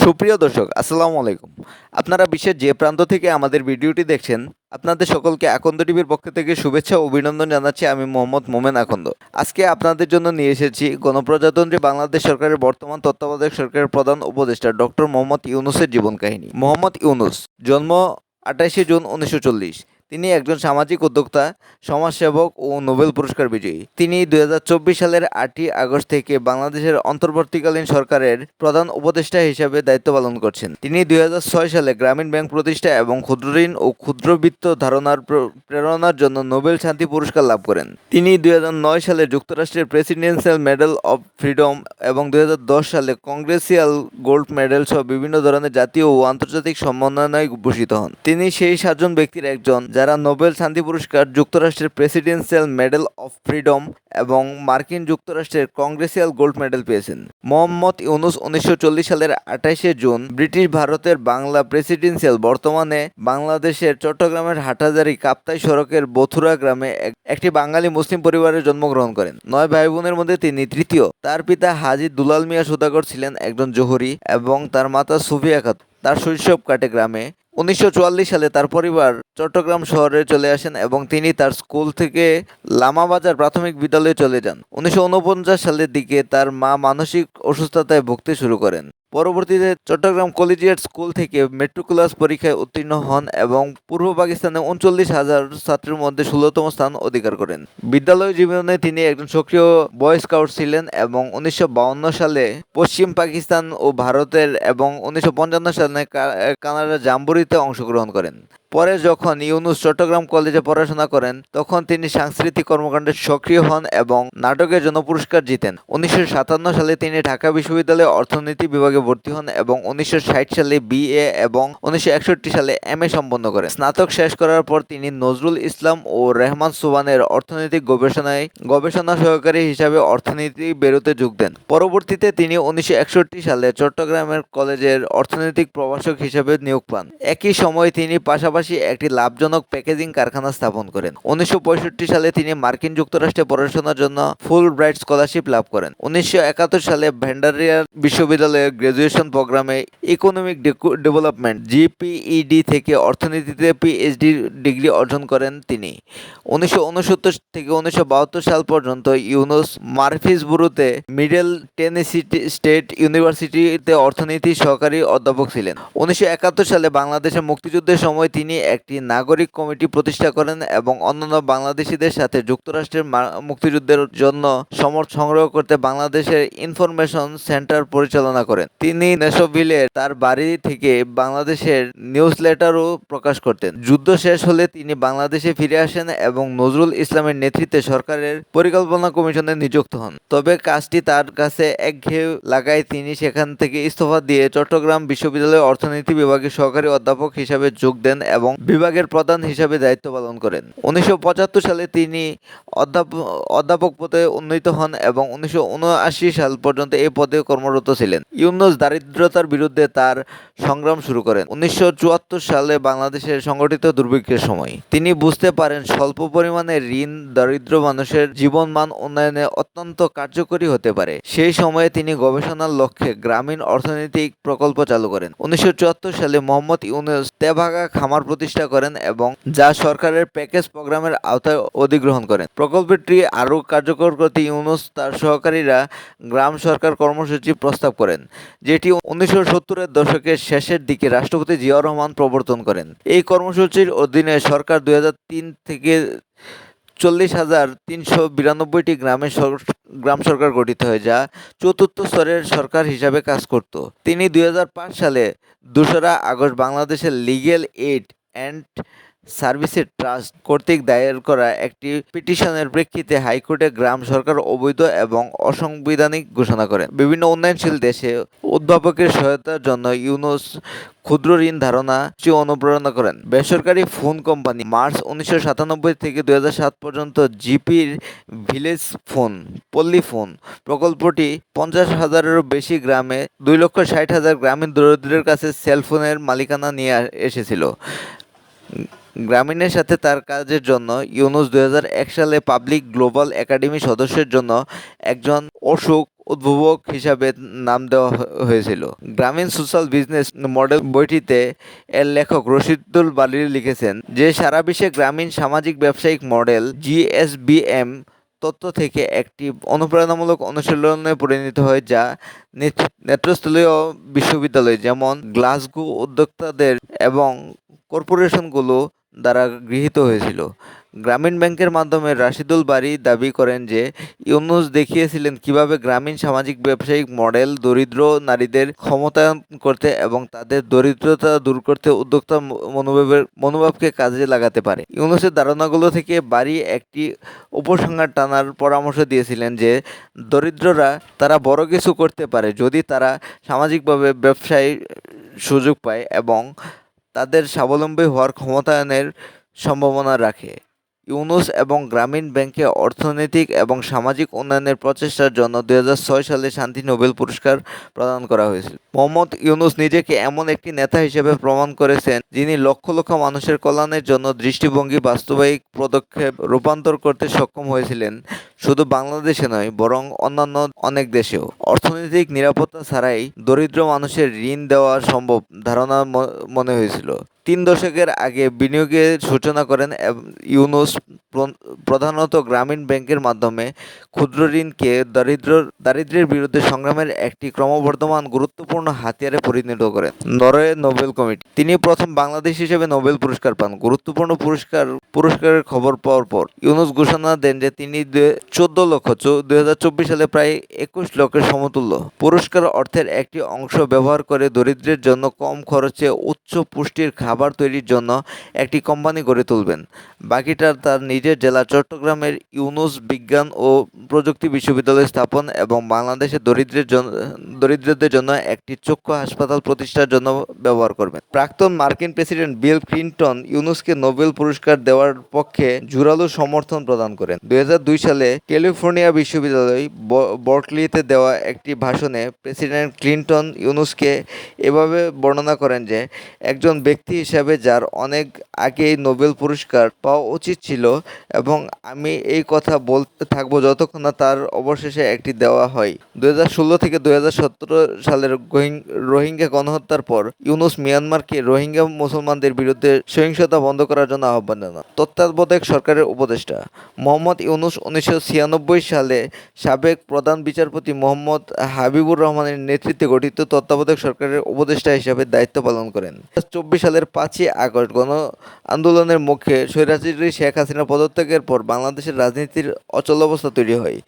সুপ্রিয় দর্শক, আসসালামু আলাইকুম। আপনারা বিশ্বের যে প্রান্ত থেকে আমাদের ভিডিওটি দেখছেন, আপনাদের সকলকে আকন্দ টিভির পক্ষ থেকে শুভেচ্ছা ও অভিনন্দন জানাচ্ছি। আমি মোহাম্মদ মোমেন আকন্দ। আজকে আপনাদের জন্য নিয়ে এসেছি গণপ্রজাতন্ত্রী বাংলাদেশ সরকারের বর্তমান তত্ত্বাবধায়ক সরকারের প্রধান উপদেষ্টা ডক্টর মোহাম্মদ ইউনূসের জীবন কাহিনী। মোহাম্মদ ইউনূস জন্ম 28শে জুন 1940। তিনি একজন সামাজিক উদ্যোক্তা, সমাজসেবক ও নোবেল পুরস্কার বিজয়ী। তিনি 2024 সালের 8ই আগস্ট থেকে বাংলাদেশের অন্তর্বর্তীকালীন সরকারের প্রধান উপদেষ্টা হিসেবে দায়িত্ব পালন করছেন। তিনি 2006 সালে গ্রামীণ ব্যাংক প্রতিষ্ঠা এবং ক্ষুদ্রঋণ ও ক্ষুদ্রবিত্ত ধারণার প্রেরণার জন্য নোবেল শান্তি পুরস্কার লাভ করেন। তিনি 2009 সালে যুক্তরাষ্ট্রের প্রেসিডেন্সিয়াল মেডেল অব ফ্রিডম এবং 2010 সালে কংগ্রেসিয়াল গোল্ড মেডেল সহ বিভিন্ন ধরনের জাতীয় ও আন্তর্জাতিক সম্মাননায় ভূষিত হন। তিনি সেই 7 জন ব্যক্তির একজন যারা নোবেল শান্তি পুরস্কার, যুক্তরাষ্ট্রের প্রেসিডেন্সিয়াল মেডেল অফ ফ্রিডম এবং মার্কিন যুক্তরাষ্ট্রের কংগ্রেসিয়াল গোল্ড মেডেল পেয়েছেন। মোহাম্মদ ইউনূস 1940 সালের 28শে জুন ব্রিটিশ ভারতের বাংলা প্রেসিডেন্সিয়াল বর্তমানে বাংলাদেশের চট্টগ্রামের হাটহাজারী কাপ্তাই সড়কের বথুরা গ্রামে একটি বাঙালি মুসলিম পরিবারে জন্মগ্রহণ করেন। 9 ভাই বোনের মধ্যে তিনি তৃতীয়। তার পিতা হাজী দুলাল মিয়া সওদাগর ছিলেন একজন জোহরি এবং তার মাতা সুফিয়া খাতুন। তার শৈশব কাটে গ্রামে। 1944 সালে তার পরিবার চট্টগ্রাম শহরে চলে আসেন এবং তিনি তার স্কুল থেকে লামাবাজার প্রাথমিক বিদ্যালয়ে চলে যান। 1949 সালের দিকে তার মা মানসিক অসুস্থতায় ভুগতে শুরু করেন। পরবর্তীতে চট্টগ্রাম কলেজিয়েট স্কুল থেকে মেট্রিকুলাস পরীক্ষায় উত্তীর্ণ হন এবং পূর্ব পাকিস্তানে 39,000 ছাত্রের মধ্যে 16তম স্থান অধিকার করেন। বিদ্যালয় জীবনে তিনি একজন সক্রিয় বয় স্কাউট ছিলেন এবং 1952 সালে পশ্চিম পাকিস্তান ও ভারতের এবং 1955 সালে কানাডার জাম্বুরিতে অংশগ্রহণ করেন। পরে যখন ইউনূস চট্টগ্রাম কলেজে পড়াশোনা করেন তখন তিনি সাংস্কৃতিক কর্মকাণ্ডে সক্রিয় হন এবং নাটকের জন্য পুরস্কার জিতেন। 1957 সালে তিনি ঢাকা বিশ্ববিদ্যালয়ে অর্থনীতি বিভাগে ভর্তি হন এবং 1960 সালে বিএ এবং 1961 সালে এমএ সম্পন্ন করেন। স্নাতক শেষ করার পর তিনি নজরুল ইসলাম ও রেহমান সুবহানের অর্থনৈতিক গবেষণা সহকারী হিসাবে অর্থনীতি ব্যুরোতে যোগ দেন। পরবর্তীতে তিনি 1961 সালে চট্টগ্রামের কলেজের অর্থনৈতিক প্রভাষক হিসাবে নিয়োগ পান। একই সময় তিনি পাশাপাশি একটি লাভজনক প্যাকেজিং কারখানা স্থাপন করেন। 1965 সালে তিনি মার্কিন যুক্তরাষ্ট্রে পড়াশোনার জন্য ফুল ব্রাইট স্কলারশিপ লাভ করেন। 1971 সালে ভ্যান্ডারিয়ার বিশ্ববিদ্যালয়ের গ্র্যাজুয়েশন প্রোগ্রামে ইকোনমিক ডেভেলপমেন্ট জিপিইডি থেকে অর্থনীতিতে পিএইচডি ডিগ্রি অর্জন করেন তিনি। 1969 থেকে 1972 সাল পর্যন্ত ইউনূস মারফিসবুরুতে মিডল টেনেসি স্টেট ইউনিভার্সিটিতে অর্থনীতি সহকারী অধ্যাপক ছিলেন। 1971 সালে বাংলাদেশের মুক্তিযুদ্ধের সময় তিনি একটি নাগরিক কমিটি প্রতিষ্ঠা করেন এবং অন্যান্য বাংলাদেশিদের সাথে যুক্তরাষ্ট্রের মুক্তিযুদ্ধের জন্য সমর্থন সংগ্রহ করতে বাংলাদেশের ইনফরমেশন সেন্টার পরিচালনা করেন। তিনি নেশভিলে তার বাড়ি থেকে বাংলাদেশের নিউজলেটারও প্রকাশ করতেন। যুদ্ধ শেষ হলে তিনি বাংলাদেশে ফিরে আসেন এবং নজরুল ইসলামের নেতৃত্বে সরকারের পরিকল্পনা কমিশনে নিযুক্ত হন। তবে কাজটি তার কাছে একঘেয়ে লাগায় তিনি সেখান থেকে ইস্তফা দিয়ে চট্টগ্রাম বিশ্ববিদ্যালয়ের অর্থনীতি বিভাগের সহকারী অধ্যাপক হিসাবে যোগ দেন এবং বিভাগের প্রধান হিসাবে দায়িত্ব পালন করেন। 1975 সালে তিনি অধ্যাপক পদে উন্নীত হন এবং 1979 সাল পর্যন্ত এই পদে কর্মরত ছিলেন। ইউনূস দারিদ্রতার বিরুদ্ধে তার সংগ্রাম শুরু করেন 1974 সালে বাংলাদেশের সংগঠিত দুর্ভিক্ষের সময়। তিনি বুঝতে পারেন স্বল্প পরিমাণে ঋণ দরিদ্র মানুষের জীবনমান উন্নয়নে অত্যন্ত কার্যকরী হতে পারে। সেই সময়ে তিনি গবেষণার লক্ষ্যে গ্রামীণ অর্থনৈতিক প্রকল্প চালু করেন। 1974 সালে মোহাম্মদ ইউনূস তেভাগা খামার প্রতিষ্ঠা করেন এবং যা সরকারের প্যাকেজ প্রোগ্রামের আওতায় অধিগ্রহণ করেন। প্রকল্পটি আরও কার্যকর করতে ইউনূস তার সহকারীরা গ্রাম সরকার কর্মসূচি প্রস্তাব করেন, যেটি 1970-এর দশকের শেষের দিকে রাষ্ট্রপতি জিয়াউর রহমান প্রবর্তন করেন। এই কর্মসূচির অধীনে সরকার 2003 থেকে 40,392টি গ্রাম সরকার গঠিত হয়, যা চতুর্থ স্তরের সরকার হিসাবে কাজ করত। তিনি 2005 সালে 2রা আগস্ট বাংলাদেশের legal aid and services trust কর্তৃক দায়ের করা একটি পিটিশনের প্রেক্ষিতে হাইকোর্টে গ্রাম সরকার অবৈধ এবং অসাংবিধানিক ঘোষণা করেন। বিভিন্ন উন্নয়নশীল দেশে উদ্ভাবকের সহায়তার জন্য ইউনূস ক্ষুদ্র ঋণ ধারণা অনুপ্রেরণা করেন। বেসরকারি ফোন কোম্পানি মার্চ 1997 থেকে 2007 পর্যন্ত জিপির ভিলেজ ফোন, পল্লী ফোন প্রকল্পটি 50,000-এরও বেশি গ্রামে 2,60,000 গ্রামীণ দরিদ্রের কাছে সেলফোনের মালিকানা নিয়ে এসেছিল। গ্রামীণের সাথে তার কাজের জন্য ইউনূস 2001 সালে পাবলিক গ্লোবাল একাডেমি সদস্যের জন্য একজন অশোক উদ্ভাবক হিসাবে নাম দেওয়া হয়েছিল। গ্রামীণ সোশ্যাল বিজনেস মডেল বইটিতে এর লেখক রশিদুল বারী লিখেছেন যে সারা বিশ্বে গ্রামীণ সামাজিক ব্যবসায়িক মডেল GSBM তত্ত্ব থেকে একটি অনুপ্রেরণামূলক অনুশীলনে পরিণত হয় যা নেতৃস্থানীয় বিশ্ববিদ্যালয় যেমন গ্লাসগো উদ্যোক্তাদের এবং কর্পোরেশনগুলো দ্বারা গৃহীত হয়েছিল। গ্রামীণ ব্যাংকের মাধ্যমে রাশিদুল বারী দাবি করেন যে ইউনূস দেখিয়েছিলেন কিভাবে গ্রামীণ সামাজিক ব্যবসায়িক মডেল দরিদ্র নারীদের ক্ষমতায়ন করতে এবং তাদের দরিদ্রতা দূর করতে উদ্যোক্তা মনোভাবকে কাজে লাগাতে পারে। ইউনূসের ধারণাগুলো থেকে বারী একটি উপসংহার টানার পরামর্শ দিয়েছিলেন যে দরিদ্ররা তারা বড় কিছু করতে পারে যদি তারা সামাজিকভাবে ব্যবসায় সুযোগ পায় এবং তাদের স্বাবলম্বী হওয়ার ক্ষমতায়নের সম্ভাবনা রাখে। ইউনূস এবং গ্রামীণ ব্যাংকে অর্থনৈতিক এবং সামাজিক উন্নয়নের প্রচেষ্টার জন্য 2006 সালে শান্তি নোবেল পুরস্কার প্রদান করা হয়েছিল। মোহাম্মদ ইউনূস নিজেকে এমন একটি নেতা হিসেবে প্রমাণ করেছেন যিনি লক্ষ লক্ষ মানুষের কল্যাণের জন্য দৃষ্টিভঙ্গি বাস্তবায়িক পদক্ষেপ রূপান্তর করতে সক্ষম হয়েছিলেন, শুধু বাংলাদেশে নয় বরং অন্যান্য অনেক দেশেও। অর্থনৈতিক নিরাপত্তা ছাড়াই দরিদ্র মানুষের ঋণ দেওয়া সম্ভব ধারণা মনে হয়েছিল। 3 দশকের আগে বিনিয়োগের সূচনা করেন ইউনূস প্রধানত গ্রামীণ ব্যাংকের মাধ্যমে ক্ষুদ্র ঋণকে দারিদ্র্যের বিরুদ্ধে সংগ্রামের একটি ক্রমবর্ধমান গুরুত্বপূর্ণ হাতিয়ারে পরিণত করেন। নরওয়ে নোবেল কমিটি তিনি প্রথম বাংলাদেশ হিসেবে নোবেল পুরস্কার পান। গুরুত্বপূর্ণ পুরস্কারের খবর পাওয়ার পর ইউনূস ঘোষণা দেন যে তিনি 2024 সালে প্রায় 21 লক্ষের সমতুল্য পুরস্কার অর্থের একটি অংশ ব্যবহার করে দরিদ্রের জন্য কম খরচে উচ্চ পুষ্টির খাবার তৈরির জন্য একটি কোম্পানি গড়ে তুলবেন। বাকিটা তার নিজের জেলা চট্টগ্রামের ইউনূস বিজ্ঞান ও প্রযুক্তি বিশ্ববিদ্যালয় স্থাপন এবং বাংলাদেশের দরিদ্রদের জন্য একটি চক্ষু হাসপাতাল প্রতিষ্ঠার জন্য ব্যবহার করবেন। প্রাক্তন মার্কিন প্রেসিডেন্ট বিল ক্লিনটন ইউনূসকে নোবেল পুরস্কার দেওয়ার পক্ষে জোরালো সমর্থন প্রদান করেন। 2002 সালে ক্যালিফোর্নিয়া বিশ্ববিদ্যালয় বার্কলিতে দেওয়া একটি ভাষণে প্রেসিডেন্ট ক্লিনটন ইউনূসকে এভাবে বর্ণনা করেন যে একজন ব্যক্তি হিসাবে যার অনেক আগেই নোবেল পুরস্কার পাওয়া উচিত ছিল এবং আমি এই কথা বলতে থাকবো যতক্ষণ না তার অবশেষে একটি দেওয়া হয়। 2016 থেকে 2017 সালের রোহিঙ্গা গণহত্যার পর ইউনূস মিয়ানমারকে রোহিঙ্গা মুসলমানদের বিরুদ্ধে সহিংসতা বন্ধ করার জন্য আহ্বান জানান। তত্ত্বাবধায়ক সরকারের উপদেষ্টা মোহাম্মদ ইউনূস 1996 সালে সাবেক প্রধান বিচারপতি মোহাম্মদ হাবিবুর রহমানের নেতৃত্বে গঠিত তত্ত্বাবধায়ক সরকারের উপদেষ্টা হিসাবে দায়িত্ব পালন করেন। 2024 সালের 5ই আগস্ট গণ আন্দোলনের মুখে স্বৈরাচারী শেখ হাসিনা পদত্যাগের পর বাংলাদেশের রাজনীতির অচলাবস্থা তৈরি হয়।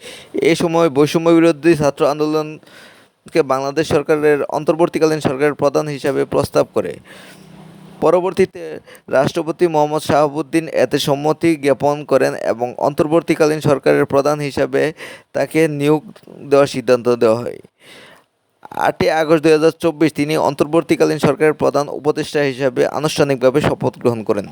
এই সময় বৈষম্য বিরোধী ছাত্র আন্দোলনকে বাংলাদেশ সরকারের অন্তর্বর্তীকালীন সরকারের প্রধান হিসাবে প্রস্তাব করে। পরবর্তীতে রাষ্ট্রপতি মোহাম্মদ শাহাবুদ্দিন এতে সম্মতি জ্ঞাপন করেন এবং অন্তর্বর্তীকালীন সরকারের প্রধান হিসাবে তাকে নিয়োগ দেওয়ার সিদ্ধান্ত দেওয়া হয়। 8 আগস্ট 2024 তিনি অন্তর্বর্তীকালীন সরকারের প্রধান উপদেষ্টা হিসাবে আনুষ্ঠানিকভাবে শপথ গ্রহণ করেন।